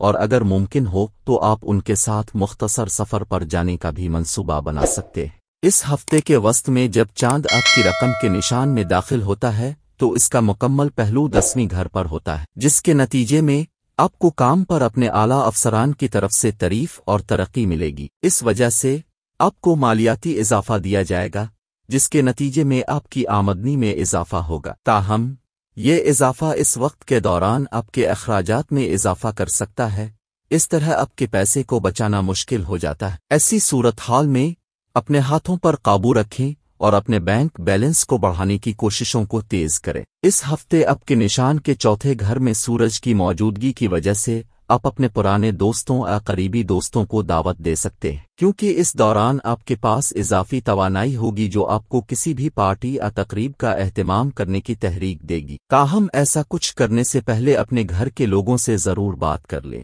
اور اگر ممکن ہو تو آپ ان کے ساتھ مختصر سفر پر جانے کا بھی منصوبہ بنا سکتے ہیں۔ اس ہفتے کے وسط میں جب چاند آپ کی رقم کے نشان میں داخل ہوتا ہے تو اس کا مکمل پہلو 10ویں گھر پر ہوتا ہے، جس کے نتیجے میں آپ کو کام پر اپنے اعلیٰ افسران کی طرف سے تعریف اور ترقی ملے گی۔ اس وجہ سے آپ کو مالیاتی اضافہ دیا جائے گا، جس کے نتیجے میں آپ کی آمدنی میں اضافہ ہوگا۔ تاہم یہ اضافہ اس وقت کے دوران آپ کے اخراجات میں اضافہ کر سکتا ہے، اس طرح آپ کے پیسے کو بچانا مشکل ہو جاتا ہے۔ ایسی صورتحال میں اپنے ہاتھوں پر قابو رکھیں اور اپنے بینک بیلنس کو بڑھانے کی کوششوں کو تیز کریں۔ اس ہفتے آپ کے نشان کے چوتھے گھر میں سورج کی موجودگی کی وجہ سے آپ اپنے پرانے دوستوں یا قریبی دوستوں کو دعوت دے سکتے ہیں، کیونکہ اس دوران آپ کے پاس اضافی توانائی ہوگی جو آپ کو کسی بھی پارٹی یا تقریب کا اہتمام کرنے کی تحریک دے گی۔ تاہم ایسا کچھ کرنے سے پہلے اپنے گھر کے لوگوں سے ضرور بات کر لیں۔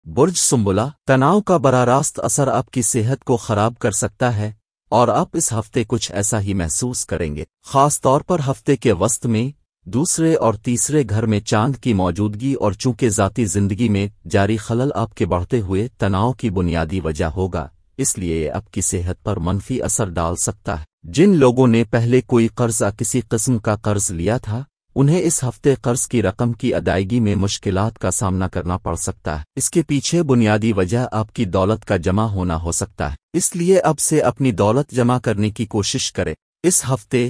برج سنبلہ، تناؤ کا براہ راست اثر آپ کی صحت کو خراب کر سکتا ہے اور آپ اس ہفتے کچھ ایسا ہی محسوس کریں گے، خاص طور پر ہفتے کے وسط میں دوسرے اور تیسرے گھر میں چاند کی موجودگی، اور چونکہ ذاتی زندگی میں جاری خلل آپ کے بڑھتے ہوئے تناؤ کی بنیادی وجہ ہوگا، اس لیے یہ آپ کی صحت پر منفی اثر ڈال سکتا ہے۔ جن لوگوں نے پہلے کوئی قرض یا کسی قسم کا قرض لیا تھا، انہیں اس ہفتے قرض کی رقم کی ادائیگی میں مشکلات کا سامنا کرنا پڑ سکتا ہے۔ اس کے پیچھے بنیادی وجہ آپ کی دولت کا جمع ہونا ہو سکتا ہے، اس لیے اب سے اپنی دولت جمع کرنے کی کوشش کریں۔ اس ہفتے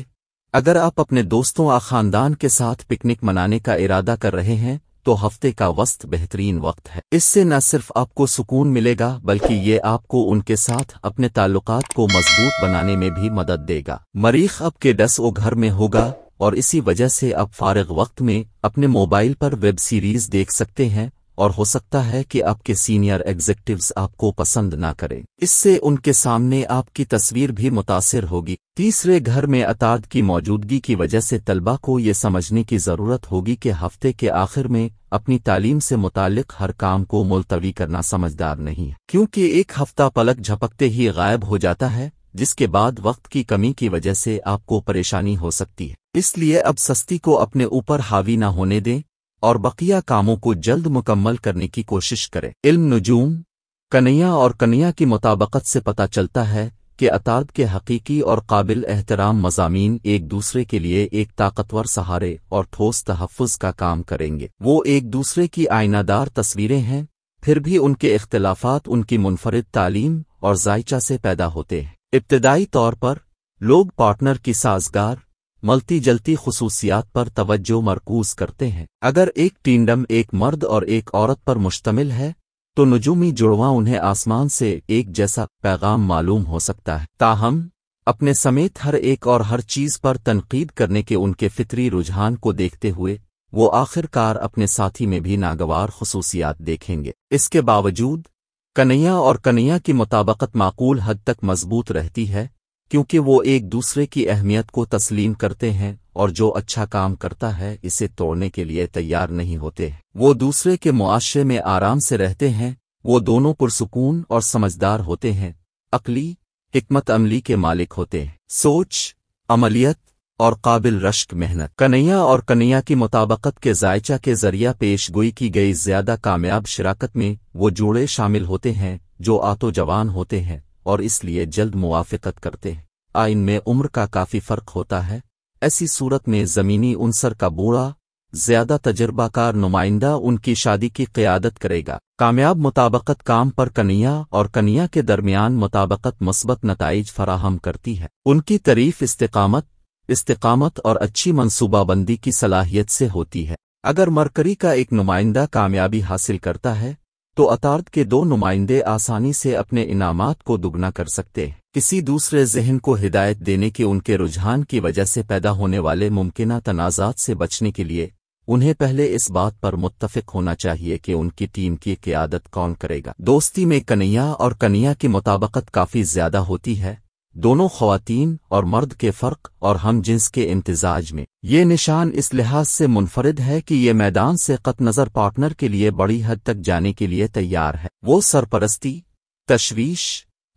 اگر آپ اپنے دوستوں یا خاندان کے ساتھ پکنک منانے کا ارادہ کر رہے ہیں تو ہفتے کا وسط بہترین وقت ہے۔ اس سے نہ صرف آپ کو سکون ملے گا بلکہ یہ آپ کو ان کے ساتھ اپنے تعلقات کو مضبوط بنانے میں بھی مدد دے گا۔ مریخ آپ کے 10 گھر میں ہوگا اور اسی وجہ سے آپ فارغ وقت میں اپنے موبائل پر ویب سیریز دیکھ سکتے ہیں، اور ہو سکتا ہے کہ آپ کے سینئر ایگزیکٹوز آپ کو پسند نہ کریں، اس سے ان کے سامنے آپ کی تصویر بھی متاثر ہوگی۔ تیسرے گھر میں عطارد کی موجودگی کی وجہ سے طلبہ کو یہ سمجھنے کی ضرورت ہوگی کہ ہفتے کے آخر میں اپنی تعلیم سے متعلق ہر کام کو ملتوی کرنا سمجھدار نہیں ہے، کیونکہ ایک ہفتہ پلک جھپکتے ہی غائب ہو جاتا ہے، جس کے بعد وقت کی کمی کی وجہ سے آپ کو پریشانی ہو سکتی ہے۔ اس لیے اب سستی کو اپنے اوپر حاوی نہ ہونے دیں اور بقیہ کاموں کو جلد مکمل کرنے کی کوشش کریں۔ علم نجوم، کنیا اور کنیا کی مطابقت سے پتہ چلتا ہے کہ عطارد کے حقیقی اور قابل احترام مضامین ایک دوسرے کے لیے ایک طاقتور سہارے اور ٹھوس تحفظ کا کام کریں گے۔ وہ ایک دوسرے کی آئینہ دار تصویریں ہیں، پھر بھی ان کے اختلافات ان کی منفرد تعلیم اور ذائچہ سے پیدا ہوتے ہیں۔ ابتدائی طور پر لوگ پارٹنر کی سازگار ملتی جلتی خصوصیات پر توجہ مرکوز کرتے ہیں۔ اگر ایک ٹینڈم ایک مرد اور ایک عورت پر مشتمل ہے تو نجومی جڑواں انہیں آسمان سے ایک جیسا پیغام معلوم ہو سکتا ہے۔ تاہم اپنے سمیت ہر ایک اور ہر چیز پر تنقید کرنے کے ان کے فطری رجحان کو دیکھتے ہوئے وہ آخر کار اپنے ساتھی میں بھی ناگوار خصوصیات دیکھیں گے۔ اس کے باوجود کنیا اور کنیا کی مطابقت معقول حد تک مضبوط رہتی ہے، کیونکہ وہ ایک دوسرے کی اہمیت کو تسلیم کرتے ہیں اور جو اچھا کام کرتا ہے اسے توڑنے کے لیے تیار نہیں ہوتے۔ وہ دوسرے کے معاشرے میں آرام سے رہتے ہیں، وہ دونوں پرسکون اور سمجھدار ہوتے ہیں، عقلی حکمت عملی کے مالک ہوتے ہیں، سوچ، عملیت اور قابل رشک محنت۔ کنیا اور کنیا کی مطابقت کے ذائچہ کے ذریعہ پیش گوئی کی گئی زیادہ کامیاب شراکت میں وہ جوڑے شامل ہوتے ہیں جو آتو جوان ہوتے ہیں اور اس لیے جلد موافقت کرتے ہیں۔ آئین میں عمر کا کافی فرق ہوتا ہے، ایسی صورت میں زمینی عنصر کا بوڑھا زیادہ تجربہ کار نمائندہ ان کی شادی کی قیادت کرے گا۔ کامیاب مطابقت کام پر کنیا اور کنیا کے درمیان مطابقت مثبت نتائج فراہم کرتی ہے۔ ان کی تعریف استقامت اور اچھی منصوبہ بندی کی صلاحیت سے ہوتی ہے۔ اگر مرکری کا ایک نمائندہ کامیابی حاصل کرتا ہے تو عطارد کے 2 نمائندے آسانی سے اپنے انعامات کو دگنا کر سکتے ہیں۔ کسی دوسرے ذہن کو ہدایت دینے کے ان کے رجحان کی وجہ سے پیدا ہونے والے ممکنہ تنازعات سے بچنے کے لیے انہیں پہلے اس بات پر متفق ہونا چاہیے کہ ان کی ٹیم کی قیادت کون کرے گا۔ دوستی میں کنیا اور کنیا کی مطابقت کافی زیادہ ہوتی ہے، دونوں خواتین اور مرد کے فرق اور ہم جنس کے امتزاج میں۔ یہ نشان اس لحاظ سے منفرد ہے کہ یہ میدان سے قطع نظر پارٹنر کے لیے بڑی حد تک جانے کے لیے تیار ہے۔ وہ سرپرستی، تشویش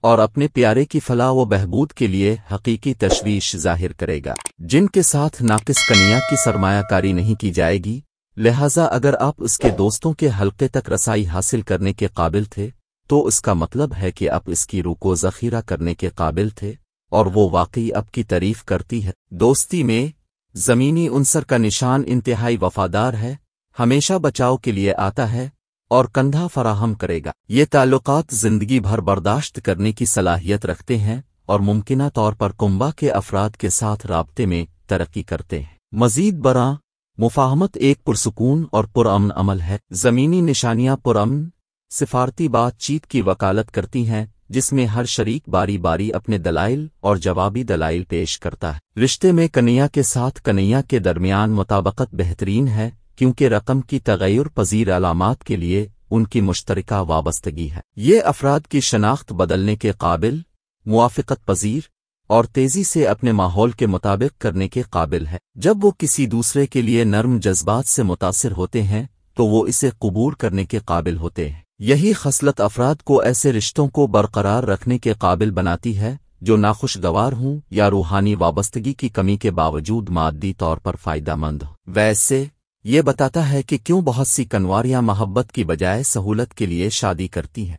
اور اپنے پیارے کی فلاح و بہبود کے لیے حقیقی تشویش ظاہر کرے گا۔ جن کے ساتھ ناقص کنیا کی سرمایہ کاری نہیں کی جائے گی، لہٰذا اگر آپ اس کے دوستوں کے حلقے تک رسائی حاصل کرنے کے قابل تھے تو اس کا مطلب ہے کہ آپ اس کی روح کو ذخیرہ کرنے کے قابل تھے اور وہ واقعی آپ کی تعریف کرتی ہے۔ دوستی میں زمینی عنصر کا نشان انتہائی وفادار ہے، ہمیشہ بچاؤ کے لیے آتا ہے اور کندھا فراہم کرے گا۔ یہ تعلقات زندگی بھر برداشت کرنے کی صلاحیت رکھتے ہیں اور ممکنہ طور پر کنبہ کے افراد کے ساتھ رابطے میں ترقی کرتے ہیں۔ مزید برآں مفاہمت ایک پرسکون اور پرامن عمل ہے۔ زمینی نشانیاں پرامن سفارتی بات چیت کی وکالت کرتی ہیں جس میں ہر شریک باری باری اپنے دلائل اور جوابی دلائل پیش کرتا ہے۔ رشتے میں کنیا کے ساتھ کنیا کے درمیان مطابقت بہترین ہے کیونکہ رقم کی تغیر پذیر علامات کے لیے ان کی مشترکہ وابستگی ہے۔ یہ افراد کی شناخت بدلنے کے قابل، موافقت پذیر اور تیزی سے اپنے ماحول کے مطابق کرنے کے قابل ہے۔ جب وہ کسی دوسرے کے لیے نرم جذبات سے متاثر ہوتے ہیں تو وہ اسے قبول کرنے کے قابل ہوتے ہیں۔ یہی خصلت افراد کو ایسے رشتوں کو برقرار رکھنے کے قابل بناتی ہے جو ناخوشگوار ہوں یا روحانی وابستگی کی کمی کے باوجود مادی طور پر فائدہ مند ہوں۔ ویسے یہ بتاتا ہے کہ کیوں بہت سی کنواریاں محبت کی بجائے سہولت کے لیے شادی کرتی ہیں۔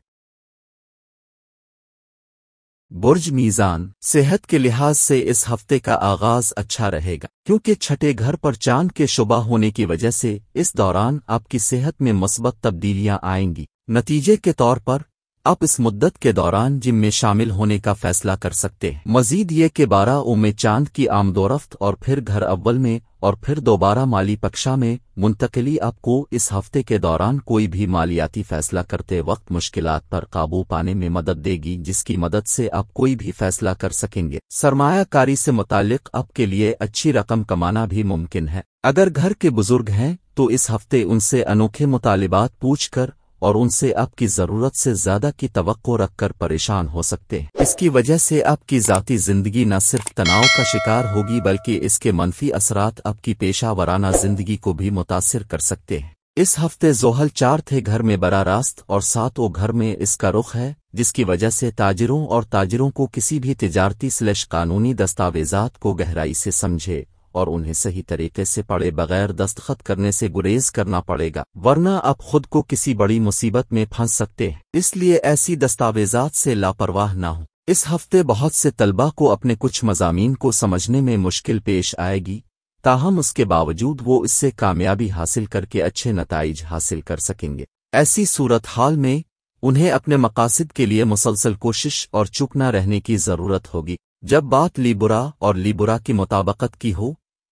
برج میزان صحت کے لحاظ سے اس ہفتے کا آغاز اچھا رہے گا کیونکہ چھٹے گھر پر چاند کے شعبہ ہونے کی وجہ سے اس دوران آپ کی صحت میں مثبت تبدیلیاں آئیں گی۔ نتیجے کے طور پر آپ اس مدت کے دوران جم میں شامل ہونے کا فیصلہ کر سکتے ہیں۔ مزید یہ کہ 12 میں چاند کی آمد و رفت اور پھر گھر اول میں اور پھر دوبارہ مالی پکشا میں منتقلی آپ کو اس ہفتے کے دوران کوئی بھی مالیاتی فیصلہ کرتے وقت مشکلات پر قابو پانے میں مدد دے گی جس کی مدد سے آپ کوئی بھی فیصلہ کر سکیں گے۔ سرمایہ کاری سے متعلق آپ کے لیے اچھی رقم کمانا بھی ممکن ہے۔ اگر گھر کے بزرگ ہیں تو اس ہفتے ان سے انوکھے مطالبات پوچھ کر اور ان سے آپ کی ضرورت سے زیادہ کی توقع رکھ کر پریشان ہو سکتے ہیں۔ اس کی وجہ سے آپ کی ذاتی زندگی نہ صرف تناؤ کا شکار ہوگی بلکہ اس کے منفی اثرات آپ کی پیشہ ورانہ زندگی کو بھی متاثر کر سکتے ہیں۔ اس ہفتے زحل 4 گھر میں براہ راست اور 7 گھر میں اس کا رخ ہے جس کی وجہ سے تاجروں کو کسی بھی تجارتی قانونی دستاویزات کو گہرائی سے سمجھے اور انہیں صحیح طریقے سے پڑھے بغیر دستخط کرنے سے گریز کرنا پڑے گا ورنہ آپ خود کو کسی بڑی مصیبت میں پھنس سکتے ہیں۔ اس لیے ایسی دستاویزات سے لاپرواہ نہ ہوں۔ اس ہفتے بہت سے طلباء کو اپنے کچھ مضامین کو سمجھنے میں مشکل پیش آئے گی، تاہم اس کے باوجود وہ اس سے کامیابی حاصل کر کے اچھے نتائج حاصل کر سکیں گے۔ ایسی صورتحال میں انہیں اپنے مقاصد کے لیے مسلسل کوشش اور چپ نہ رہنے کی ضرورت ہوگی۔ جب بات لیبرا اور لیبرا کی مطابقت کی ہو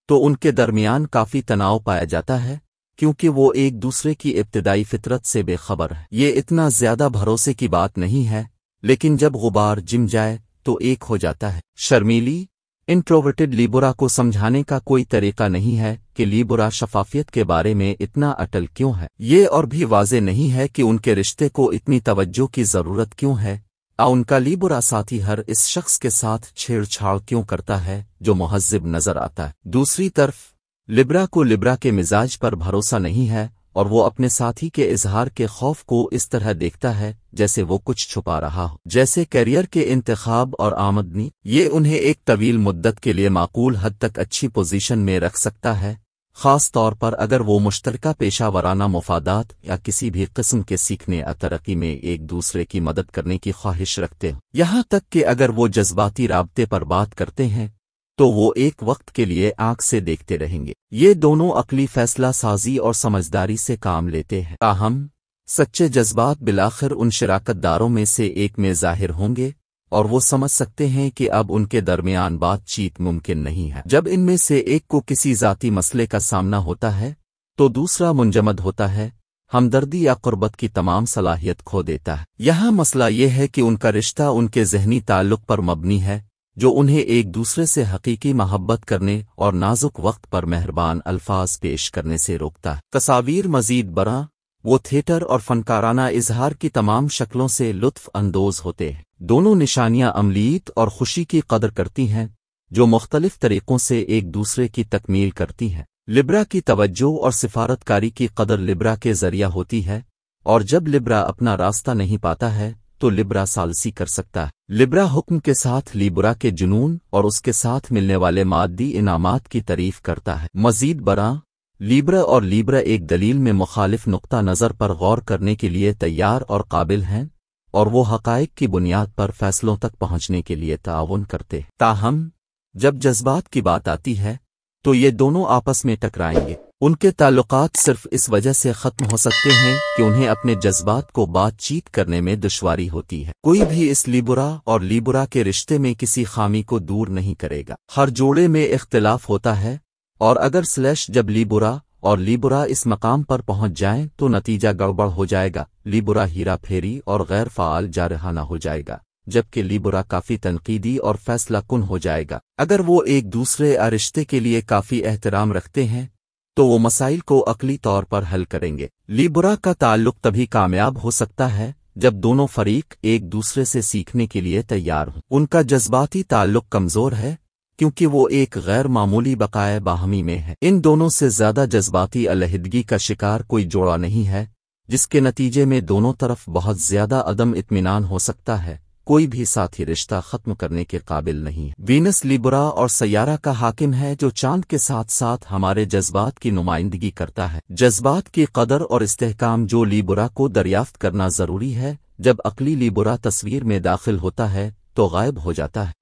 تو ان کے درمیان کافی تناؤ پایا جاتا ہے کیونکہ وہ ایک دوسرے کی ابتدائی فطرت سے بے خبر ہے۔ یہ اتنا زیادہ بھروسے کی بات نہیں ہے لیکن جب غبار جم جائے تو ایک ہو جاتا ہے۔ شرمیلی انٹروورٹڈ لیبرا کو سمجھانے کا کوئی طریقہ نہیں ہے کہ لیبرا شفافیت کے بارے میں اتنا اٹل کیوں ہے۔ یہ اور بھی واضح نہیں ہے کہ ان کے رشتے کو اتنی توجہ کی ضرورت کیوں ہے۔ ان کا لیبرا ساتھی ہر اس شخص کے ساتھ چھیڑ چھاڑ کیوں کرتا ہے جو مہذب نظر آتا ہے۔ دوسری طرف لیبرا کو لیبرا کے مزاج پر بھروسہ نہیں ہے اور وہ اپنے ساتھی کے اظہار کے خوف کو اس طرح دیکھتا ہے جیسے وہ کچھ چھپا رہا ہو، جیسے کیریئر کے انتخاب اور آمدنی۔ یہ انہیں ایک طویل مدت کے لیے معقول حد تک اچھی پوزیشن میں رکھ سکتا ہے، خاص طور پر اگر وہ مشترکہ پیشہ ورانہ مفادات یا کسی بھی قسم کے سیکھنے یا ترقی میں ایک دوسرے کی مدد کرنے کی خواہش رکھتے ہیں۔ یہاں تک کہ اگر وہ جذباتی رابطے پر بات کرتے ہیں تو وہ ایک وقت کے لیے آنکھ سے دیکھتے رہیں گے۔ یہ دونوں عقلی فیصلہ سازی اور سمجھداری سے کام لیتے ہیں، تاہم سچے جذبات بالآخر ان شراکت داروں میں سے ایک میں ظاہر ہوں گے اور وہ سمجھ سکتے ہیں کہ اب ان کے درمیان بات چیت ممکن نہیں ہے۔ جب ان میں سے ایک کو کسی ذاتی مسئلے کا سامنا ہوتا ہے تو دوسرا منجمد ہوتا ہے، ہمدردی یا قربت کی تمام صلاحیت کھو دیتا ہے۔ یہاں مسئلہ یہ ہے کہ ان کا رشتہ ان کے ذہنی تعلق پر مبنی ہے جو انہیں ایک دوسرے سے حقیقی محبت کرنے اور نازک وقت پر مہربان الفاظ پیش کرنے سے روکتا ہے۔ تصاویر مزید برآں وہ تھیٹر اور فنکارانہ اظہار کی تمام شکلوں سے لطف اندوز ہوتے ہیں۔ دونوں نشانیاں عملیت اور خوشی کی قدر کرتی ہیں جو مختلف طریقوں سے ایک دوسرے کی تکمیل کرتی ہیں۔ لیبرا کی توجہ اور سفارت کاری کی قدر لیبرا کے ذریعہ ہوتی ہے اور جب لیبرا اپنا راستہ نہیں پاتا ہے تو لیبرا ثالثی کر سکتا ہے۔ لیبرا حکم کے ساتھ لیبرا کے جنون اور اس کے ساتھ ملنے والے مادی انعامات کی تعریف کرتا ہے۔ مزید برآں لیبرا اور لیبرا ایک دلیل میں مخالف نقطہ نظر پر غور کرنے کے لیے تیار اور قابل ہیں، اور وہ حقائق کی بنیاد پر فیصلوں تک پہنچنے کے لیے تعاون کرتے ہیں۔ تاہم جب جذبات کی بات آتی ہے تو یہ دونوں آپس میں ٹکرائیں گے۔ ان کے تعلقات صرف اس وجہ سے ختم ہو سکتے ہیں کہ انہیں اپنے جذبات کو بات چیت کرنے میں دشواری ہوتی ہے۔ کوئی بھی اس لیبرا اور لیبرا کے رشتے میں کسی خامی کو دور نہیں کرے گا۔ ہر جوڑے میں اختلاف ہوتا ہے، اور اگر جب لیبرا اور لیبرا اس مقام پر پہنچ جائیں تو نتیجہ گڑبڑ ہو جائے گا۔ لیبرا ہیرا پھیری اور غیر فعال جارحانہ ہو جائے گا، جبکہ لیبرا کافی تنقیدی اور فیصلہ کن ہو جائے گا۔ اگر وہ ایک دوسرے رشتے کے لیے کافی احترام رکھتے ہیں تو وہ مسائل کو عقلی طور پر حل کریں گے۔ لیبرا کا تعلق تبھی کامیاب ہو سکتا ہے جب دونوں فریق ایک دوسرے سے سیکھنے کے لیے تیار ہوں۔ ان کا جذباتی تعلق کمزور ہے کیونکہ وہ ایک غیر معمولی بقائے باہمی میں ہے۔ ان دونوں سے زیادہ جذباتی علیحدگی کا شکار کوئی جوڑا نہیں ہے، جس کے نتیجے میں دونوں طرف بہت زیادہ عدم اطمینان ہو سکتا ہے۔ کوئی بھی ساتھی رشتہ ختم کرنے کے قابل نہیں ہے۔ وینس لیبرا اور سیارہ کا حاکم ہے جو چاند کے ساتھ ساتھ ہمارے جذبات کی نمائندگی کرتا ہے۔ جذبات کی قدر اور استحکام جو لیبرا کو دریافت کرنا ضروری ہے، جب عقلی لیبرا تصویر میں داخل ہوتا ہے تو غائب ہو جاتا ہے۔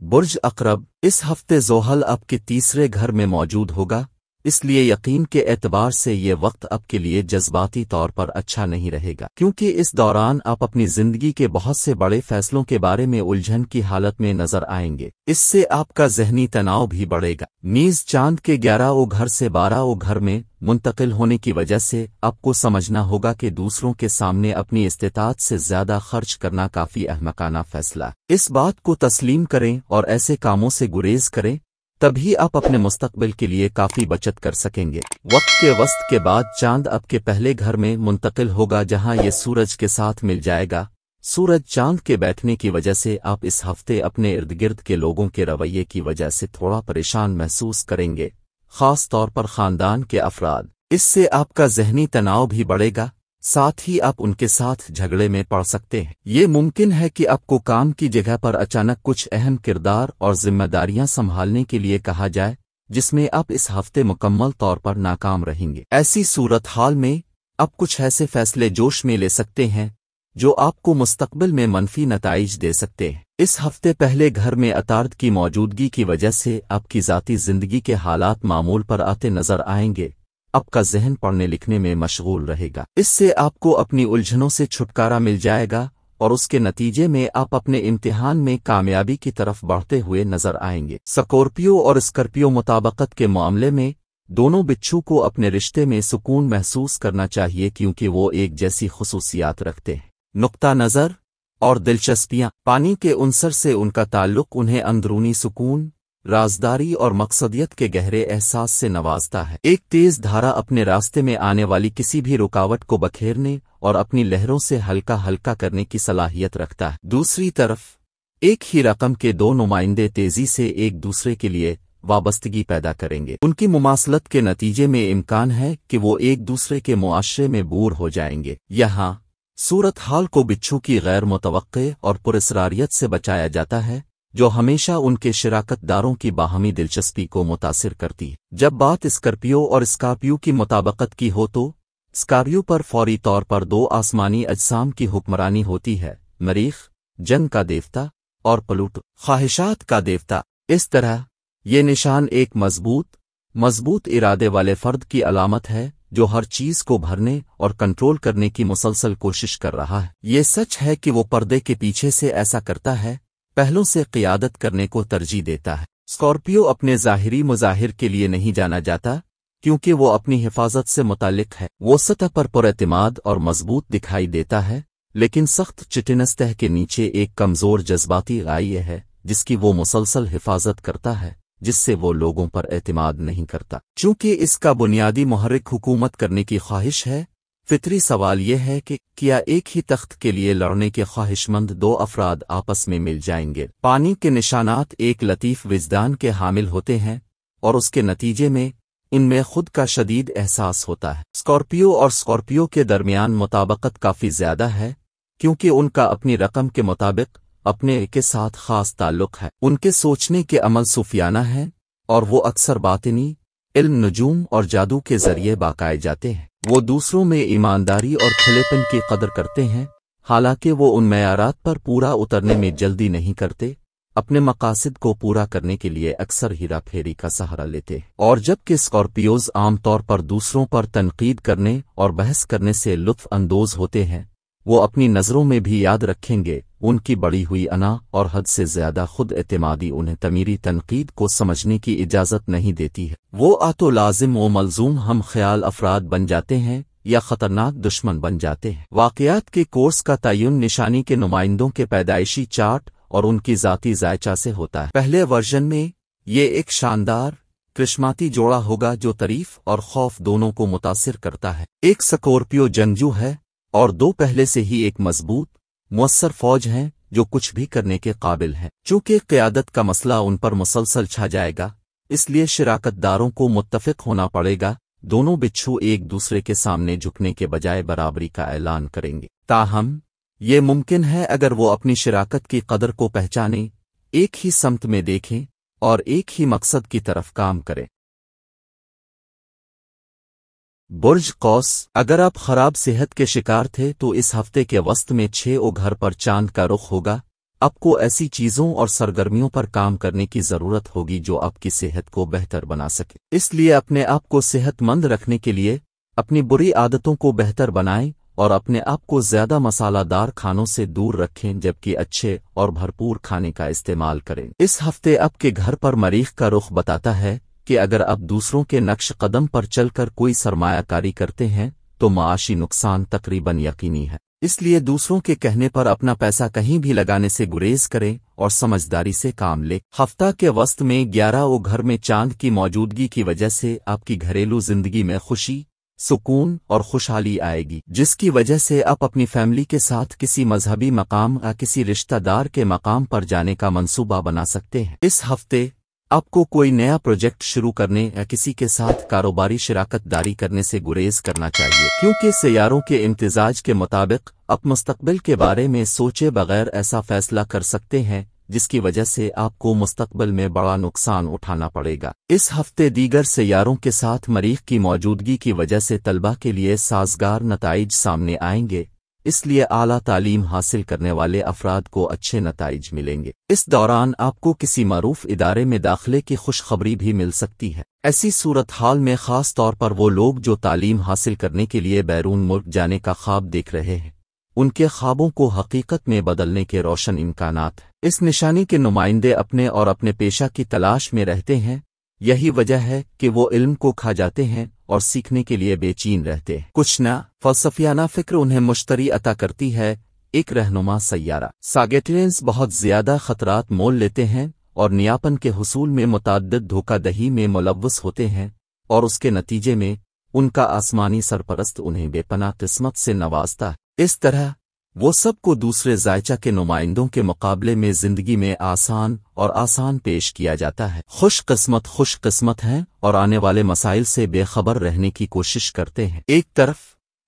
برج عقرب، اس ہفتے زحل آپ کے تیسرے گھر میں موجود ہوگا، اس لیے یقین کے اعتبار سے یہ وقت آپ کے لیے جذباتی طور پر اچھا نہیں رہے گا، کیونکہ اس دوران آپ اپنی زندگی کے بہت سے بڑے فیصلوں کے بارے میں الجھن کی حالت میں نظر آئیں گے۔ اس سے آپ کا ذہنی تناؤ بھی بڑھے گا۔ نیز چاند کے 11 گھر سے 12 گھر میں منتقل ہونے کی وجہ سے آپ کو سمجھنا ہوگا کہ دوسروں کے سامنے اپنی استطاعت سے زیادہ خرچ کرنا کافی احمقانہ فیصلہ۔ اس بات کو تسلیم کریں اور ایسے کاموں سے گریز کریں، تبھی آپ اپنے مستقبل کے لیے کافی بچت کر سکیں گے۔ وقت کے وسط کے بعد چاند آپ کے پہلے گھر میں منتقل ہوگا جہاں یہ سورج کے ساتھ مل جائے گا۔ سورج چاند کے بیٹھنے کی وجہ سے آپ اس ہفتے اپنے ارد گرد کے لوگوں کے رویے کی وجہ سے تھوڑا پریشان محسوس کریں گے، خاص طور پر خاندان کے افراد۔ اس سے آپ کا ذہنی تناؤ بھی بڑھے گا، ساتھ ہی آپ ان کے ساتھ جھگڑے میں پڑ سکتے ہیں۔ یہ ممکن ہے کہ آپ کو کام کی جگہ پر اچانک کچھ اہم کردار اور ذمہ داریاں سنبھالنے کے لیے کہا جائے، جس میں آپ اس ہفتے مکمل طور پر ناکام رہیں گے۔ ایسی صورتحال میں آپ کچھ ایسے فیصلے جوش میں لے سکتے ہیں جو آپ کو مستقبل میں منفی نتائج دے سکتے ہیں۔ اس ہفتے پہلے گھر میں عطارد کی موجودگی کی وجہ سے آپ کی ذاتی زندگی کے حالات معمول پر آتے نظر آئیں گے۔ آپ کا ذہن پڑھنے لکھنے میں مشغول رہے گا، اس سے آپ کو اپنی الجھنوں سے چھٹکارا مل جائے گا، اور اس کے نتیجے میں آپ اپنے امتحان میں کامیابی کی طرف بڑھتے ہوئے نظر آئیں گے۔ سکورپیو اور اسکرپیو مطابقت کے معاملے میں دونوں بچھو کو اپنے رشتے میں سکون محسوس کرنا چاہیے کیونکہ وہ ایک جیسی خصوصیات رکھتے ہیں۔ نقطہ نظر اور دلچسپیاں، پانی کے عنصر سے ان کا تعلق انہیں اندرونی سکون، رازداری اور مقصدیت کے گہرے احساس سے نوازتا ہے۔ ایک تیز دھارا اپنے راستے میں آنے والی کسی بھی رکاوٹ کو بکھیرنے اور اپنی لہروں سے ہلکا ہلکا کرنے کی صلاحیت رکھتا ہے۔ دوسری طرف ایک ہی رقم کے دو نمائندے تیزی سے ایک دوسرے کے لیے وابستگی پیدا کریں گے۔ ان کی مماثلت کے نتیجے میں امکان ہے کہ وہ ایک دوسرے کے معاشرے میں بور ہو جائیں گے۔ یہاں صورتحال کو بچھو کی غیر متوقع اور پراسراریت سے بچایا جاتا ہے، جو ہمیشہ ان کے شراکت داروں کی باہمی دلچسپی کو متاثر کرتی ہے۔ جب بات اسکرپیو اور اسکارپیو کی مطابقت کی ہو تو اسکارپیو پر فوری طور پر دو آسمانی اجسام کی حکمرانی ہوتی ہے، مریخ جنگ کا دیوتا اور پلوٹو خواہشات کا دیوتا۔ اس طرح یہ نشان ایک مضبوط ارادے والے فرد کی علامت ہے جو ہر چیز کو بھرنے اور کنٹرول کرنے کی مسلسل کوشش کر رہا ہے۔ یہ سچ ہے کہ وہ پردے کے پیچھے سے ایسا کرتا ہے، پہلوں سے قیادت کرنے کو ترجیح دیتا ہے۔ اسکارپیو اپنے ظاہری مظاہر کے لیے نہیں جانا جاتا کیونکہ وہ اپنی حفاظت سے متعلق ہے۔ وہ سطح پر پراعتماد اور مضبوط دکھائی دیتا ہے، لیکن سخت چٹنستہ کے نیچے ایک کمزور جذباتی غائے ہے جس کی وہ مسلسل حفاظت کرتا ہے، جس سے وہ لوگوں پر اعتماد نہیں کرتا۔ چونکہ اس کا بنیادی محرک حکومت کرنے کی خواہش ہے، فطری سوال یہ ہے کہ کیا ایک ہی تخت کے لیے لڑنے کے خواہش مند دو افراد آپس میں مل جائیں گے؟ پانی کے نشانات ایک لطیف وجدان کے حامل ہوتے ہیں اور اس کے نتیجے میں ان میں خود کا شدید احساس ہوتا ہے۔ اسکارپیو اور اسکارپیو کے درمیان مطابقت کافی زیادہ ہے کیونکہ ان کا اپنی رقم کے مطابق اپنے کے ساتھ خاص تعلق ہے۔ ان کے سوچنے کے عمل صوفیانہ ہیں، اور وہ اکثر باطنی علم نجوم اور جادو کے ذریعے باقائے جاتے ہیں۔ وہ دوسروں میں ایمانداری اور کھلے پن کی قدر کرتے ہیں، حالانکہ وہ ان معیارات پر پورا اترنے میں جلدی نہیں کرتے۔ اپنے مقاصد کو پورا کرنے کے لیے اکثر ہیرا پھیری کا سہارا لیتے ہیں، اور جبکہ اسکارپیوز عام طور پر دوسروں پر تنقید کرنے اور بحث کرنے سے لطف اندوز ہوتے ہیں، وہ اپنی نظروں میں بھی یاد رکھیں گے ان کی بڑی ہوئی انا اور حد سے زیادہ خود اعتمادی انہیں تعمیری تنقید کو سمجھنے کی اجازت نہیں دیتی ہے۔ وہ آتو لازم و ملزوم ہم خیال افراد بن جاتے ہیں یا خطرناک دشمن بن جاتے ہیں۔ واقعات کے کورس کا تعین نشانی کے نمائندوں کے پیدائشی چارٹ اور ان کی ذاتی ذائچہ سے ہوتا ہے۔ پہلے ورژن میں یہ ایک شاندار کرشماتی جوڑا ہوگا جو تعریف اور خوف دونوں کو متاثر کرتا ہے۔ ایک سکورپیو جنگجو ہے اور دو پہلے سے ہی ایک مضبوط مؤثر فوج ہیں جو کچھ بھی کرنے کے قابل ہیں۔ چونکہ قیادت کا مسئلہ ان پر مسلسل چھا جائے گا، اس لیے شراکت داروں کو متفق ہونا پڑے گا۔ دونوں بچھو ایک دوسرے کے سامنے جھکنے کے بجائے برابری کا اعلان کریں گے، تاہم یہ ممکن ہے اگر وہ اپنی شراکت کی قدر کو پہچانیں، ایک ہی سمت میں دیکھیں اور ایک ہی مقصد کی طرف کام کریں۔ برج قوس، اگر آپ خراب صحت کے شکار تھے تو اس ہفتے کے وسط میں 6 گھر پر چاند کا رخ ہوگا۔ آپ کو ایسی چیزوں اور سرگرمیوں پر کام کرنے کی ضرورت ہوگی جو آپ کی صحت کو بہتر بنا سکے۔ اس لیے اپنے آپ کو صحت مند رکھنے کے لیے اپنی بری عادتوں کو بہتر بنائیں اور اپنے آپ کو زیادہ مسالہ دار کھانوں سے دور رکھیں، جبکہ اچھے اور بھرپور کھانے کا استعمال کریں۔ اس ہفتے آپ کے گھر پر مریخ کا رخ بتاتا ہے کہ اگر آپ دوسروں کے نقش قدم پر چل کر کوئی سرمایہ کاری کرتے ہیں تو معاشی نقصان تقریباً یقینی ہے۔ اس لیے دوسروں کے کہنے پر اپنا پیسہ کہیں بھی لگانے سے گریز کریں اور سمجھداری سے کام لیں۔ ہفتہ کے وسط میں 11 گھر میں چاند کی موجودگی کی وجہ سے آپ کی گھریلو زندگی میں خوشی، سکون اور خوشحالی آئے گی، جس کی وجہ سے آپ اپنی فیملی کے ساتھ کسی مذہبی مقام یا کسی رشتہ دار کے مقام پر جانے کا منصوبہ بنا سکتے ہیں۔ اس ہفتے آپ کو کوئی نیا پروجیکٹ شروع کرنے یا کسی کے ساتھ کاروباری شراکت داری کرنے سے گریز کرنا چاہیے، کیونکہ سیاروں کے امتزاج کے مطابق آپ مستقبل کے بارے میں سوچے بغیر ایسا فیصلہ کر سکتے ہیں جس کی وجہ سے آپ کو مستقبل میں بڑا نقصان اٹھانا پڑے گا۔ اس ہفتے دیگر سیاروں کے ساتھ مریخ کی موجودگی کی وجہ سے طلبہ کے لیے سازگار نتائج سامنے آئیں گے، اس لیے اعلیٰ تعلیم حاصل کرنے والے افراد کو اچھے نتائج ملیں گے۔ اس دوران آپ کو کسی معروف ادارے میں داخلے کی خوشخبری بھی مل سکتی ہے۔ ایسی صورتحال میں خاص طور پر وہ لوگ جو تعلیم حاصل کرنے کے لیے بیرون ملک جانے کا خواب دیکھ رہے ہیں، ان کے خوابوں کو حقیقت میں بدلنے کے روشن امکانات ہیں۔ اس نشانی کے نمائندے اپنے اور اپنے پیشہ کی تلاش میں رہتے ہیں، یہی وجہ ہے کہ وہ علم کو کھا جاتے ہیں اور سیکھنے کے لیے بے چین رہتے ہیں۔ کچھ نہ فلسفیانہ فکر انہیں مشتری عطا کرتی ہے۔ ایک رہنما سیارہ ساگیٹرینس بہت زیادہ خطرات مول لیتے ہیں اور نیاپن کے حصول میں متعدد دھوکہ دہی میں ملوث ہوتے ہیں، اور اس کے نتیجے میں ان کا آسمانی سرپرست انہیں بے پناہ قسمت سے نوازتا ہے۔ اس طرح وہ سب کو دوسرے ذائچہ کے نمائندوں کے مقابلے میں زندگی میں آسان پیش کیا جاتا ہے۔ خوش قسمت ہیں اور آنے والے مسائل سے بے خبر رہنے کی کوشش کرتے ہیں۔ ایک طرف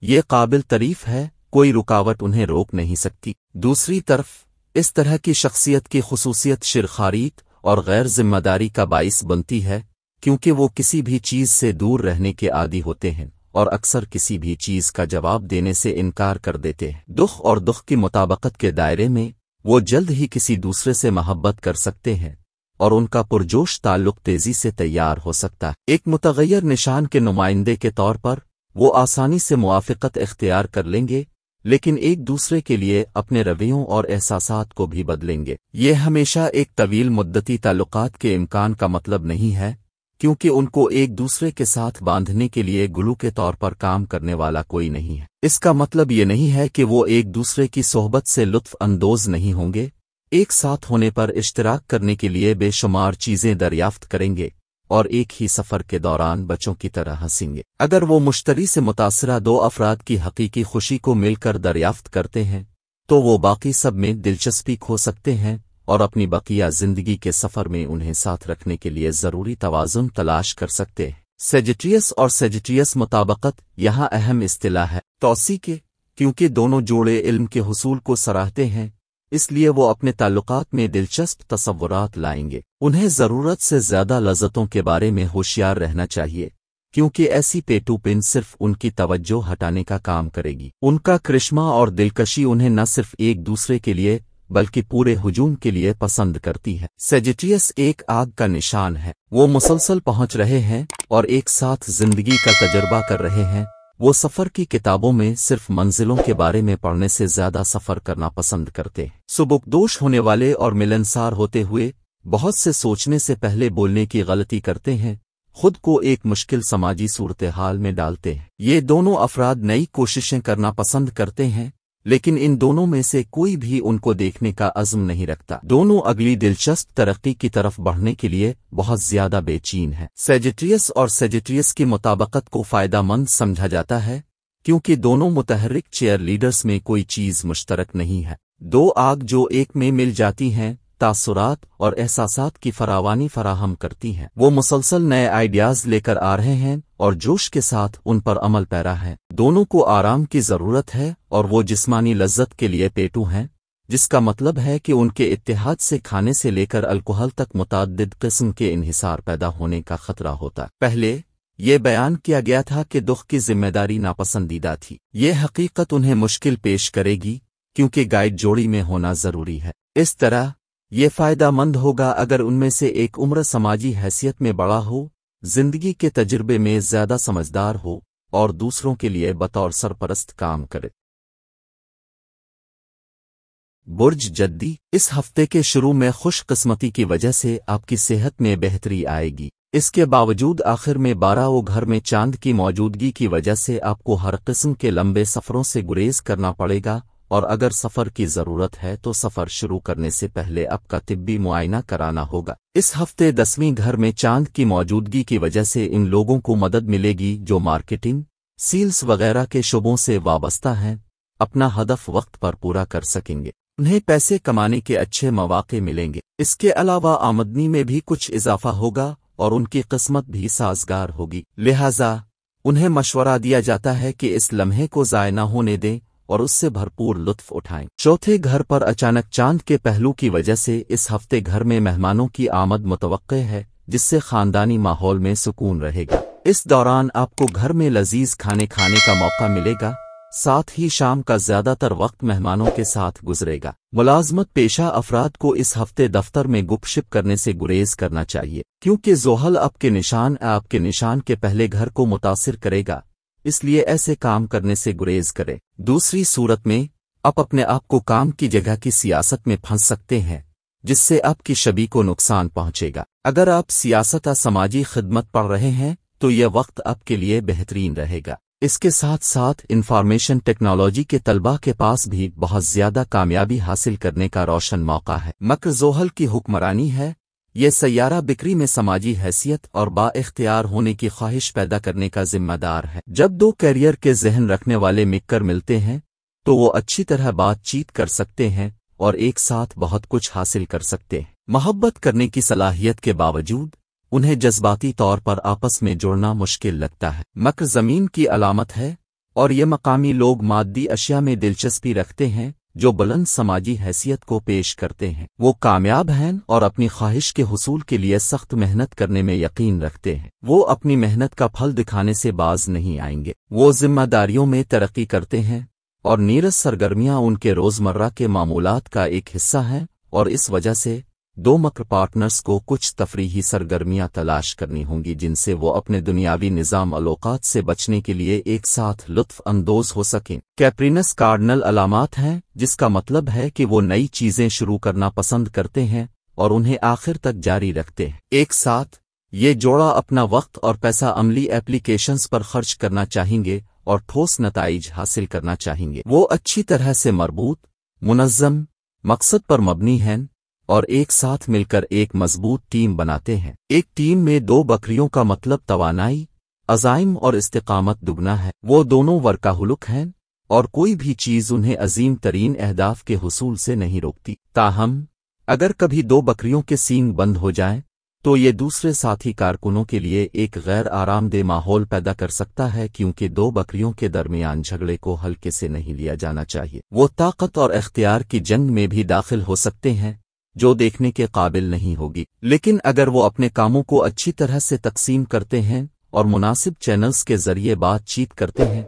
یہ قابل تعریف ہے، کوئی رکاوٹ انہیں روک نہیں سکتی۔ دوسری طرف اس طرح کی شخصیت کی خصوصیت شرخاریت اور غیر ذمہ داری کا باعث بنتی ہے، کیونکہ وہ کسی بھی چیز سے دور رہنے کے عادی ہوتے ہیں اور اکثر کسی بھی چیز کا جواب دینے سے انکار کر دیتے ہیں۔ دکھ اور دکھ کی مطابقت کے دائرے میں وہ جلد ہی کسی دوسرے سے محبت کر سکتے ہیں اور ان کا پرجوش تعلق تیزی سے تیار ہو سکتا ہے۔ ایک متغیر نشان کے نمائندے کے طور پر وہ آسانی سے موافقت اختیار کر لیں گے، لیکن ایک دوسرے کے لیے اپنے رویوں اور احساسات کو بھی بدلیں گے۔ یہ ہمیشہ ایک طویل مدتی تعلقات کے امکان کا مطلب نہیں ہے، کیونکہ ان کو ایک دوسرے کے ساتھ باندھنے کے لیے گلو کے طور پر کام کرنے والا کوئی نہیں ہے۔ اس کا مطلب یہ نہیں ہے کہ وہ ایک دوسرے کی صحبت سے لطف اندوز نہیں ہوں گے، ایک ساتھ ہونے پر اشتراک کرنے کے لیے بے شمار چیزیں دریافت کریں گے اور ایک ہی سفر کے دوران بچوں کی طرح ہنسیں گے۔ اگر وہ مشتری سے متاثرہ دو افراد کی حقیقی خوشی کو مل کر دریافت کرتے ہیں تو وہ باقی سب میں دلچسپی کھو سکتے ہیں اور اپنی بقیہ زندگی کے سفر میں انہیں ساتھ رکھنے کے لیے ضروری توازن تلاش کر سکتے ہیں۔ سیجیٹیس اور سیجیٹیس مطابقت یہاں اہم اصطلاح ہے توسیع کے، کیونکہ دونوں جوڑے علم کے حصول کو سراہتے ہیں، اس لیے وہ اپنے تعلقات میں دلچسپ تصورات لائیں گے۔ انہیں ضرورت سے زیادہ لذتوں کے بارے میں ہوشیار رہنا چاہیے، کیونکہ ایسی پیٹو پن صرف ان کی توجہ ہٹانے کا کام کرے گی۔ ان کا کرشمہ اور دلکشی انہیں نہ صرف ایک دوسرے کے لیے بلکہ پورے ہجوم کے لیے پسند کرتی ہے۔ سیجیٹیس ایک آگ کا نشان ہے، وہ مسلسل پہنچ رہے ہیں اور ایک ساتھ زندگی کا تجربہ کر رہے ہیں۔ وہ سفر کی کتابوں میں صرف منزلوں کے بارے میں پڑھنے سے زیادہ سفر کرنا پسند کرتے ہیں۔ سبکدوش ہونے والے اور ملنسار ہوتے ہوئے بہت سے سوچنے سے پہلے بولنے کی غلطی کرتے ہیں، خود کو ایک مشکل سماجی صورتحال میں ڈالتے ہیں۔ یہ دونوں افراد نئی کوششیں کرنا پسند کرتے ہیں، لیکن ان دونوں میں سے کوئی بھی ان کو دیکھنے کا عزم نہیں رکھتا۔ دونوں اگلی دلچسپ ترقی کی طرف بڑھنے کے لیے بہت زیادہ بے چین ہیں۔ سیجیٹیس اور سیجیٹیس کی مطابقت کو فائدہ مند سمجھا جاتا ہے، کیونکہ دونوں متحرک چیئر لیڈرز میں کوئی چیز مشترک نہیں ہے۔ دو آگ جو ایک میں مل جاتی ہیں، تاثرات اور احساسات کی فراوانی فراہم کرتی ہیں۔ وہ مسلسل نئے آئیڈیاز لے کر آ رہے ہیں اور جوش کے ساتھ ان پر عمل پیرا ہے۔ دونوں کو آرام کی ضرورت ہے اور وہ جسمانی لذت کے لیے پیٹو ہیں، جس کا مطلب ہے کہ ان کے اتحاد سے کھانے سے لے کر الکحل تک متعدد قسم کے انحصار پیدا ہونے کا خطرہ ہوتا۔ پہلے یہ بیان کیا گیا تھا کہ دکھ کی ذمہ داری ناپسندیدہ تھی۔ یہ حقیقت انہیں مشکل پیش کرے گی، کیونکہ گائیڈ جوڑی میں ہونا ضروری ہے۔ اس طرح یہ فائدہ مند ہوگا اگر ان میں سے ایک عمر سماجی حیثیت میں بڑا ہو، زندگی کے تجربے میں زیادہ سمجھدار ہو اور دوسروں کے لیے بطور سرپرست کام کرے۔ برج جدی، اس ہفتے کے شروع میں خوش قسمتی کی وجہ سے آپ کی صحت میں بہتری آئے گی۔ اس کے باوجود آخر میں 12 گھر میں چاند کی موجودگی کی وجہ سے آپ کو ہر قسم کے لمبے سفروں سے گریز کرنا پڑے گا، اور اگر سفر کی ضرورت ہے تو سفر شروع کرنے سے پہلے آپ کا طبی معائنہ کرانا ہوگا۔ اس ہفتے 10ویں گھر میں چاند کی موجودگی کی وجہ سے ان لوگوں کو مدد ملے گی جو مارکیٹنگ، سیلز وغیرہ کے شعبوں سے وابستہ ہیں، اپنا ہدف وقت پر پورا کر سکیں گے۔ انہیں پیسے کمانے کے اچھے مواقع ملیں گے۔ اس کے علاوہ آمدنی میں بھی کچھ اضافہ ہوگا اور ان کی قسمت بھی سازگار ہوگی، لہذا انہیں مشورہ دیا جاتا ہے کہ اس لمحے کو ضائع نہ ہونے دیں اور اس سے بھرپور لطف اٹھائیں۔ چوتھے گھر پر اچانک چاند کے پہلو کی وجہ سے اس ہفتے گھر میں مہمانوں کی آمد متوقع ہے، جس سے خاندانی ماحول میں سکون رہے گا۔ اس دوران آپ کو گھر میں لذیذ کھانے کا موقع ملے گا، ساتھ ہی شام کا زیادہ تر وقت مہمانوں کے ساتھ گزرے گا۔ ملازمت پیشہ افراد کو اس ہفتے دفتر میں گپ شپ کرنے سے گریز کرنا چاہیے، کیونکہ زحل آپ کے نشان کے پہلے گھر کو متاثر کرے گا، اس لیے ایسے کام کرنے سے گریز کرے۔ دوسری صورت میں آپ اپنے آپ کو کام کی جگہ کی سیاست میں پھنس سکتے ہیں، جس سے آپ کی شبیہ کو نقصان پہنچے گا۔ اگر آپ سیاست یا سماجی خدمت پڑھ رہے ہیں تو یہ وقت آپ کے لیے بہترین رہے گا۔ اس کے ساتھ ساتھ انفارمیشن ٹیکنالوجی کے طلباء کے پاس بھی بہت زیادہ کامیابی حاصل کرنے کا روشن موقع ہے۔ مکر زحل کی حکمرانی ہے، یہ سیارہ بکری میں سماجی حیثیت اور با اختیار ہونے کی خواہش پیدا کرنے کا ذمہ دار ہے۔ جب دو کیریئر کے ذہن رکھنے والے مل ملتے ہیں تو وہ اچھی طرح بات چیت کر سکتے ہیں اور ایک ساتھ بہت کچھ حاصل کر سکتے ہیں۔ محبت کرنے کی صلاحیت کے باوجود انہیں جذباتی طور پر آپس میں جوڑنا مشکل لگتا ہے۔ مکر زمین کی علامت ہے اور یہ مقامی لوگ مادی اشیاء میں دلچسپی رکھتے ہیں جو بلند سماجی حیثیت کو پیش کرتے ہیں۔ وہ کامیاب ہیں اور اپنی خواہش کے حصول کے لیے سخت محنت کرنے میں یقین رکھتے ہیں۔ وہ اپنی محنت کا پھل دکھانے سے باز نہیں آئیں گے۔ وہ ذمہ داریوں میں ترقی کرتے ہیں اور نیرس سرگرمیاں ان کے روزمرہ کے معمولات کا ایک حصہ ہیں، اور اس وجہ سے دو مکر پارٹنرز کو کچھ تفریحی سرگرمیاں تلاش کرنی ہوں گی جن سے وہ اپنے دنیاوی نظام اوقات سے بچنے کے لیے ایک ساتھ لطف اندوز ہو سکیں۔ کیپرینس کارڈنل علامات ہیں، جس کا مطلب ہے کہ وہ نئی چیزیں شروع کرنا پسند کرتے ہیں اور انہیں آخر تک جاری رکھتے ہیں۔ ایک ساتھ یہ جوڑا اپنا وقت اور پیسہ عملی ایپلیکیشنز پر خرچ کرنا چاہیں گے اور ٹھوس نتائج حاصل کرنا چاہیں گے۔ وہ اچھی طرح سے مربوط، منظم، مقصد پر مبنی ہیں اور ایک ساتھ مل کر ایک مضبوط ٹیم بناتے ہیں۔ ایک ٹیم میں دو بکریوں کا مطلب توانائی، عزائم اور استقامت دگنا ہے۔ وہ دونوں ورکاہولک ہیں اور کوئی بھی چیز انہیں عظیم ترین اہداف کے حصول سے نہیں روکتی۔ تاہم اگر کبھی دو بکریوں کے سینگ بند ہو جائیں تو یہ دوسرے ساتھی کارکنوں کے لیے ایک غیر آرام دہ ماحول پیدا کر سکتا ہے، کیونکہ دو بکریوں کے درمیان جھگڑے کو ہلکے سے نہیں لیا جانا چاہیے۔ وہ طاقت اور اختیار کی جنگ میں بھی داخل ہو سکتے ہیں جو دیکھنے کے قابل نہیں ہوگی، لیکن اگر وہ اپنے کاموں کو اچھی طرح سے تقسیم کرتے ہیں اور مناسب چینلز کے ذریعے بات چیت کرتے ہیں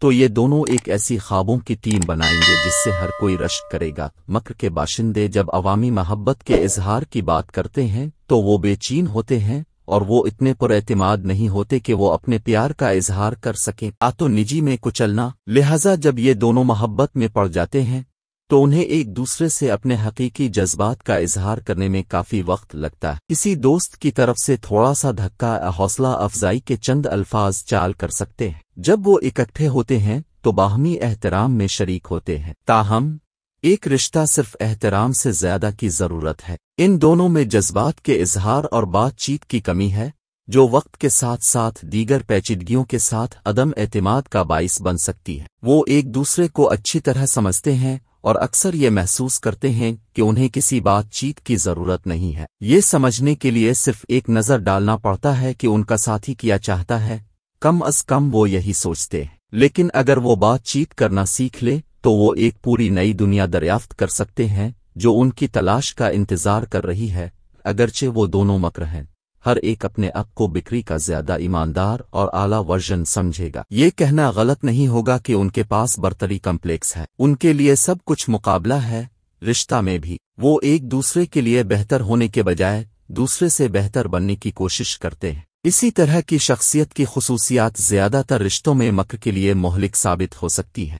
تو یہ دونوں ایک ایسی خوابوں کی ٹیم بنائیں گے جس سے ہر کوئی رشک کرے گا۔ مکر کے باشندے جب عوامی محبت کے اظہار کی بات کرتے ہیں تو وہ بے چین ہوتے ہیں اور وہ اتنے پر اعتماد نہیں ہوتے کہ وہ اپنے پیار کا اظہار کر سکیں، تو نجی میں کچلنا۔ لہٰذا جب یہ دونوں محبت میں پڑ جاتے ہیں تو انہیں ایک دوسرے سے اپنے حقیقی جذبات کا اظہار کرنے میں کافی وقت لگتا ہے۔ کسی دوست کی طرف سے تھوڑا سا دھکا حوصلہ افزائی کے چند الفاظ چال کر سکتے ہیں۔ جب وہ اکٹھے ہوتے ہیں تو باہمی احترام میں شریک ہوتے ہیں، تاہم ایک رشتہ صرف احترام سے زیادہ کی ضرورت ہے۔ ان دونوں میں جذبات کے اظہار اور بات چیت کی کمی ہے، جو وقت کے ساتھ ساتھ دیگر پیچیدگیوں کے ساتھ عدم اعتماد کا باعث بن سکتی ہے۔ وہ ایک دوسرے کو اچھی طرح سمجھتے ہیں اور اکثر یہ محسوس کرتے ہیں کہ انہیں کسی بات چیت کی ضرورت نہیں ہے۔ یہ سمجھنے کے لیے صرف ایک نظر ڈالنا پڑتا ہے کہ ان کا ساتھی کیا چاہتا ہے، کم از کم وہ یہی سوچتے ہیں۔ لیکن اگر وہ بات چیت کرنا سیکھ لے تو وہ ایک پوری نئی دنیا دریافت کر سکتے ہیں جو ان کی تلاش کا انتظار کر رہی ہے۔ اگرچہ وہ دونوں مکر ہیں، ہر ایک اپنے آپ کو بکری کا زیادہ ایماندار اور اعلیٰ ورژن سمجھے گا۔ یہ کہنا غلط نہیں ہوگا کہ ان کے پاس برتری کمپلیکس ہے، ان کے لیے سب کچھ مقابلہ ہے۔ رشتہ میں بھی وہ ایک دوسرے کے لیے بہتر ہونے کے بجائے دوسرے سے بہتر بننے کی کوشش کرتے ہیں۔ اسی طرح کی شخصیت کی خصوصیات زیادہ تر رشتوں میں مکر کے لیے مہلک ثابت ہو سکتی ہیں۔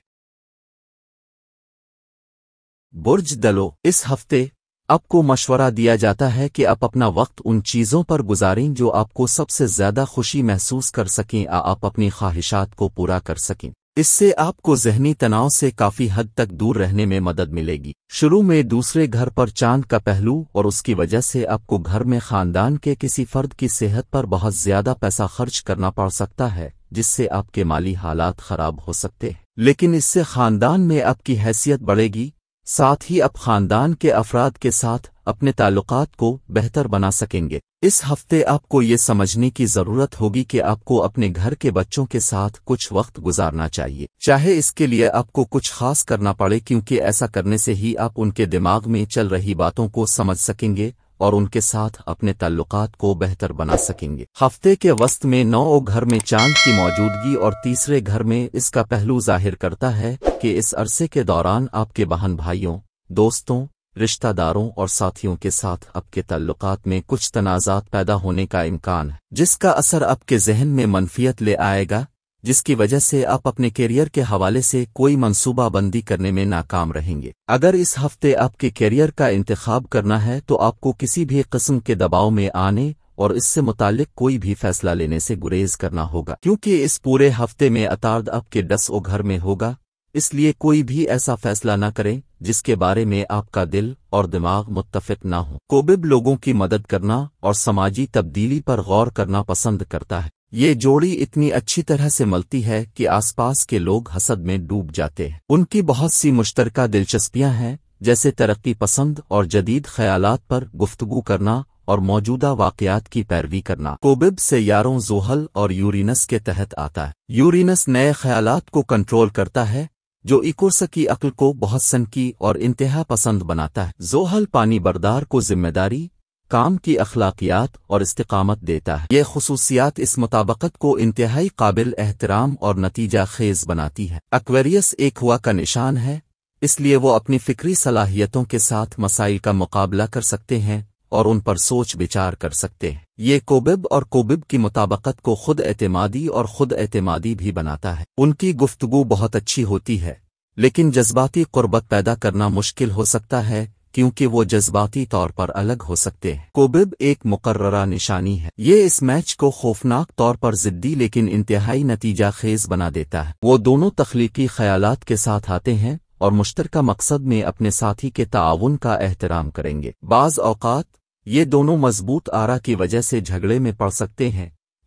برج دلو، اس ہفتے آپ کو مشورہ دیا جاتا ہے کہ آپ اپنا وقت ان چیزوں پر گزاریں جو آپ کو سب سے زیادہ خوشی محسوس کر سکیں، آپ اپنی خواہشات کو پورا کر سکیں۔ اس سے آپ کو ذہنی تناؤ سے کافی حد تک دور رہنے میں مدد ملے گی۔ شروع میں دوسرے گھر پر چاند کا پہلو اور اس کی وجہ سے آپ کو گھر میں خاندان کے کسی فرد کی صحت پر بہت زیادہ پیسہ خرچ کرنا پڑ سکتا ہے، جس سے آپ کے مالی حالات خراب ہو سکتے ہیں، لیکن اس سے خاندان میں آپ کی حیثیت بڑھے گی۔ ساتھ ہی آپ خاندان کے افراد کے ساتھ اپنے تعلقات کو بہتر بنا سکیں گے۔ اس ہفتے آپ کو یہ سمجھنے کی ضرورت ہوگی کہ آپ کو اپنے گھر کے بچوں کے ساتھ کچھ وقت گزارنا چاہیے، چاہے اس کے لیے آپ کو کچھ خاص کرنا پڑے، کیونکہ ایسا کرنے سے ہی آپ ان کے دماغ میں چل رہی باتوں کو سمجھ سکیں گے اور ان کے ساتھ اپنے تعلقات کو بہتر بنا سکیں گے۔ ہفتے کے وسط میں 9 گھر میں چاند کی موجودگی اور تیسرے گھر میں اس کا پہلو ظاہر کرتا ہے کہ اس عرصے کے دوران آپ کے بہن بھائیوں، دوستوں، رشتہ داروں اور ساتھیوں کے ساتھ آپ کے تعلقات میں کچھ تنازعات پیدا ہونے کا امکان ہے، جس کا اثر آپ کے ذہن میں منفیت لے آئے گا، جس کی وجہ سے آپ اپنے کیریئر کے حوالے سے کوئی منصوبہ بندی کرنے میں ناکام رہیں گے۔ اگر اس ہفتے آپ کے کیریئر کا انتخاب کرنا ہے تو آپ کو کسی بھی قسم کے دباؤ میں آنے اور اس سے متعلق کوئی بھی فیصلہ لینے سے گریز کرنا ہوگا، کیونکہ اس پورے ہفتے میں عطارد آپ کے 10 گھر میں ہوگا۔ اس لیے کوئی بھی ایسا فیصلہ نہ کریں جس کے بارے میں آپ کا دل اور دماغ متفق نہ ہو۔ کوبب لوگوں کی مدد کرنا اور سماجی تبدیلی پر غور کرنا پسند کرتا ہے۔ یہ جوڑی اتنی اچھی طرح سے ملتی ہے کہ آس پاس کے لوگ حسد میں ڈوب جاتے ہیں۔ ان کی بہت سی مشترکہ دلچسپیاں ہیں، جیسے ترقی پسند اور جدید خیالات پر گفتگو کرنا اور موجودہ واقعات کی پیروی کرنا۔ کوبب سیاروں زحل اور یورینس کے تحت آتا ہے۔ یورینس نئے خیالات کو کنٹرول کرتا ہے، جو ایکورس کی عقل کو بہت سنکی اور انتہا پسند بناتا ہے۔ زحل پانی بردار کو ذمہ داری، کام کی اخلاقیات اور استقامت دیتا ہے۔ یہ خصوصیات اس مطابقت کو انتہائی قابل احترام اور نتیجہ خیز بناتی ہے۔ ایکویریس ایک ہوا کا نشان ہے، اس لیے وہ اپنی فکری صلاحیتوں کے ساتھ مسائل کا مقابلہ کر سکتے ہیں اور ان پر سوچ بچار کر سکتے ہیں۔ یہ کوبب اور کوبب کی مطابقت کو خود اعتمادی اور خود اعتمادی بھی بناتا ہے۔ ان کی گفتگو بہت اچھی ہوتی ہے، لیکن جذباتی قربت پیدا کرنا مشکل ہو سکتا ہے کیونکہ وہ جذباتی طور پر الگ ہو سکتے ہیں۔ کوبب ایک مقررہ نشانی ہے۔ یہ اس میچ کو خوفناک طور پر ضدی لیکن انتہائی نتیجہ خیز بنا دیتا ہے۔ وہ دونوں تخلیقی خیالات کے ساتھ آتے ہیں اور مشترکہ مقصد میں اپنے ساتھی کے تعاون کا احترام کریں گے۔ بعض اوقات یہ دونوں مضبوط آرا کی وجہ سے جھگڑے میں پڑ سکتے ہیں،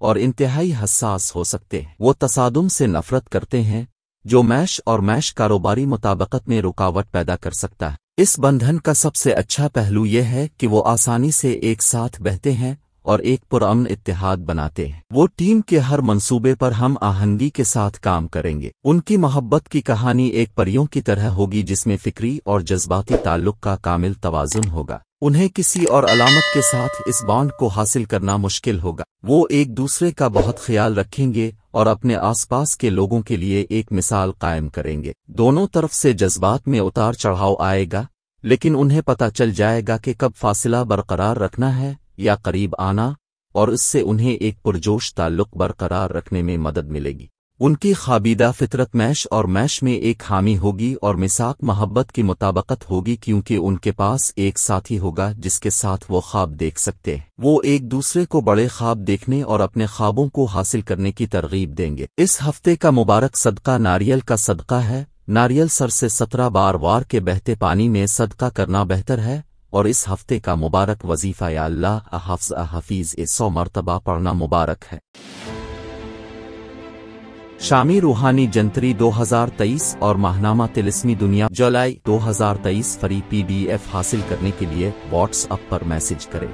اور انتہائی حساس ہو سکتے ہیں۔ وہ تصادم سے نفرت کرتے ہیں جو میش اور میش کاروباری مطابقت میں رکاوٹ پیدا کر سکتا ہے۔ اس بندھن کا سب سے اچھا پہلو یہ ہے کہ وہ آسانی سے ایک ساتھ بہتے ہیں اور ایک پرامن اتحاد بناتے ہیں۔ وہ ٹیم کے ہر منصوبے پر ہم آہنگی کے ساتھ کام کریں گے۔ ان کی محبت کی کہانی ایک پریوں کی طرح ہوگی جس میں فکری اور جذباتی تعلق کا کامل توازن ہوگا۔ انہیں کسی اور علامت کے ساتھ اس بانڈ کو حاصل کرنا مشکل ہوگا۔ وہ ایک دوسرے کا بہت خیال رکھیں گے اور اپنے آس پاس کے لوگوں کے لیے ایک مثال قائم کریں گے۔ دونوں طرف سے جذبات میں اتار چڑھاؤ آئے گا، لیکن انہیں پتہ چل جائے گا کہ کب فاصلہ برقرار رکھنا ہے یا قریب آنا، اور اس سے انہیں ایک پرجوش تعلق برقرار رکھنے میں مدد ملے گی۔ ان کی خوابیدہ فطرت میش اور میش میں ایک حامی ہوگی اور میثاق محبت کی مطابقت ہوگی، کیونکہ ان کے پاس ایک ساتھی ہوگا جس کے ساتھ وہ خواب دیکھ سکتے ہیں۔ وہ ایک دوسرے کو بڑے خواب دیکھنے اور اپنے خوابوں کو حاصل کرنے کی ترغیب دیں گے۔ اس ہفتے کا مبارک صدقہ ناریل کا صدقہ ہے۔ ناریل سر سے 17 بار وار کے بہتے پانی میں صدقہ کرنا بہتر ہے، اور اس ہفتے کا مبارک وظیفہ یا اللہ حافظ حفیظ 100 مرتبہ پڑھنا مبارک ہے۔ شامی روحانی جنتری 2023 اور ماہنامہ طلسمی دنیا جولائی 2023 فری PDF حاصل کرنے کے لیے واٹس ایپ پر میسج کریں۔